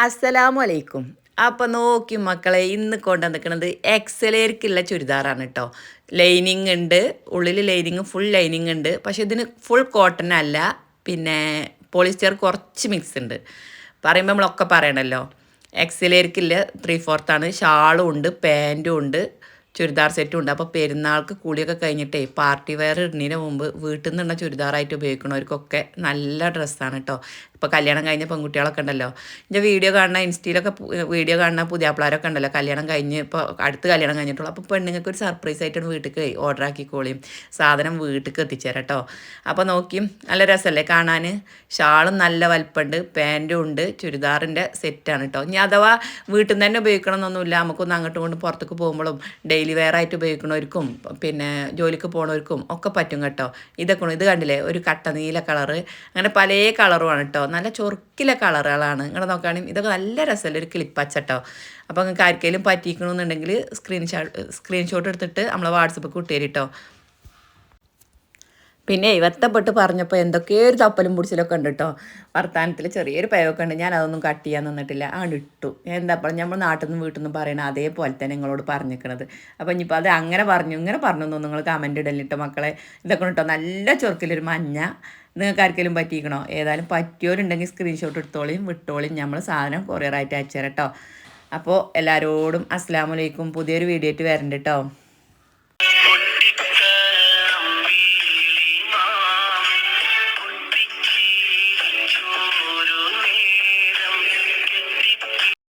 അസ്സലാമു അലൈക്കും. അപ്പം നോക്കി മക്കളെ ഇന്ന് കൊണ്ടുവന്നിരിക്കുന്നത് എക്സലേർക്കുള്ള ചുരിദാറാണ് കേട്ടോ. ലൈനിങ് ഉണ്ട്, ഉള്ളിൽ ലൈനിങ് ഫുൾ ലൈനിങ് ഉണ്ട്. പക്ഷെ ഇതിന് ഫുൾ കോട്ടൺ അല്ല, പിന്നെ പോളിസ്റ്റർ കുറച്ച് മിക്സ് ഉണ്ട്. പറയുമ്പോൾ നമ്മളൊക്കെ പറയണല്ലോ. എക്സലേർക്കുള്ള 3/4 ആണ്. ഷാളും ഉണ്ട്, പാൻറ്റും ഉണ്ട്, ചുരിദാർ സെറ്റും ഉണ്ട്. അപ്പോൾ പെരുന്നാൾക്ക് കൂടിയൊക്കെ കഴിഞ്ഞിട്ടേ പാർട്ടി വെയർ ഇടുന്നതിന് മുമ്പ് വീട്ടിൽ നിന്നുള്ള ചുരിദാറായിട്ട് ഉപയോഗിക്കണവർക്കൊക്കെ നല്ല ഡ്രസ്സാണ് കേട്ടോ. ഇപ്പോൾ കല്യാണം കഴിഞ്ഞ പെൺകുട്ടികളൊക്കെ ഉണ്ടല്ലോ, എൻ്റെ വീഡിയോ കാണുന്ന ഇൻസ്റ്റയിലൊക്കെ വീഡിയോ കാണുന്ന പുതിയാപ്പിളാരൊക്കെ ഉണ്ടല്ലോ, കല്യാണം കഴിഞ്ഞ് ഇപ്പോൾ അടുത്ത് കല്യാണം കഴിഞ്ഞിട്ടുള്ളൂ. അപ്പോൾ പെണ്ണുങ്ങൾക്ക് ഒരു സർപ്രൈസ് ആയിട്ടാണ് വീട്ടിലേക്ക് ഓർഡർ ആക്കിക്കോളിയും, സാധനം വീട്ടിലേക്ക് എത്തിച്ചേരാം കേട്ടോ. അപ്പോൾ നോക്കിയും നല്ല രസമല്ലേ കാണാൻ. ഷാളും നല്ല വലിപ്പമുണ്ട്, പാൻറ്റും ഉണ്ട്, ചുരിദാറിൻ്റെ സെറ്റാണ് കേട്ടോ. ഇനി അഥവാ വീട്ടിൽ നിന്ന് തന്നെ ഉപയോഗിക്കണമെന്നൊന്നുമില്ല, നമുക്കൊന്ന് അങ്ങോട്ടും ഇങ്ങോട്ടും പുറത്തേക്ക് പോകുമ്പോഴും ഡെയിലി വെയർ ആയിട്ട് ഉപയോഗിക്കുന്നവർക്കും പിന്നെ ജോലിക്ക് പോകുന്നവർക്കും ഒക്കെ പറ്റും കേട്ടോ. ഇതൊക്കെ ഇത് കണ്ടില്ലേ, ഒരു കട്ട നീല കളറ്, അങ്ങനെ പല കളറുമാണ് കേട്ടോ. നല്ല ചൊറുക്കിലെ കളറുകളാണ്. ഇങ്ങനെ നോക്കുകയാണെങ്കിൽ ഇതൊക്കെ നല്ല രസമല്ലേ, ഒരു ക്ലിപ്പച്ച കേട്ടോ. അപ്പോൾ നിങ്ങൾക്ക് ആർക്കെങ്കിലും പറ്റിക്കണമെന്നുണ്ടെങ്കിൽ സ്ക്രീൻഷോട്ട് എടുത്തിട്ട് നമ്മളെ വാട്സപ്പിൽ ഇട്ടുതരും കേട്ടോ. പിന്നെ ഇവത്തപ്പെട്ട് പറഞ്ഞപ്പോൾ എന്തൊക്കെയോ ഒരു തപ്പലും പിടിച്ചിലൊക്കെ ഉണ്ട് കേട്ടോ. വർത്താനത്തിൽ ചെറിയൊരു പയൊക്കെ ഉണ്ട്. ഞാൻ അതൊന്നും കട്ട് ചെയ്യാൻ നിന്നിട്ടില്ല, അങ്ങോട്ട് ഇട്ടു. എന്താ പറയുക, നമ്മൾ നാട്ടിൽ നിന്നും വീട്ടിൽ നിന്നും പറയണ അതേപോലെ തന്നെ നിങ്ങളോട് പറഞ്ഞിരിക്കണത്. അപ്പോൾ ഇനിയിപ്പോൾ അത് അങ്ങനെ പറഞ്ഞു ഇങ്ങനെ പറഞ്ഞു എന്നൊന്നും നിങ്ങൾ കമൻറ്റ് ഇടലിട്ടോ മക്കളെ. ഇതൊക്കെ കേട്ടോ നല്ല ചൊറുക്കിലൊരു മഞ്ഞ. നിങ്ങൾക്ക് ആർക്കെങ്കിലും പറ്റിക്കണോ? ഏതായാലും പറ്റിയവരുണ്ടെങ്കിൽ സ്ക്രീൻഷോട്ട് എടുത്തോളിയും വിട്ടോളിയും, നമ്മൾ സാധനം കൊറിയറായിട്ട് അയച്ചു തരാം കേട്ടോ. അപ്പോൾ എല്ലാവരോടും അസ്സലാമു അലൈക്കും. പുതിയൊരു വീഡിയോ ആയിട്ട് വരണ്ട കേട്ടോ.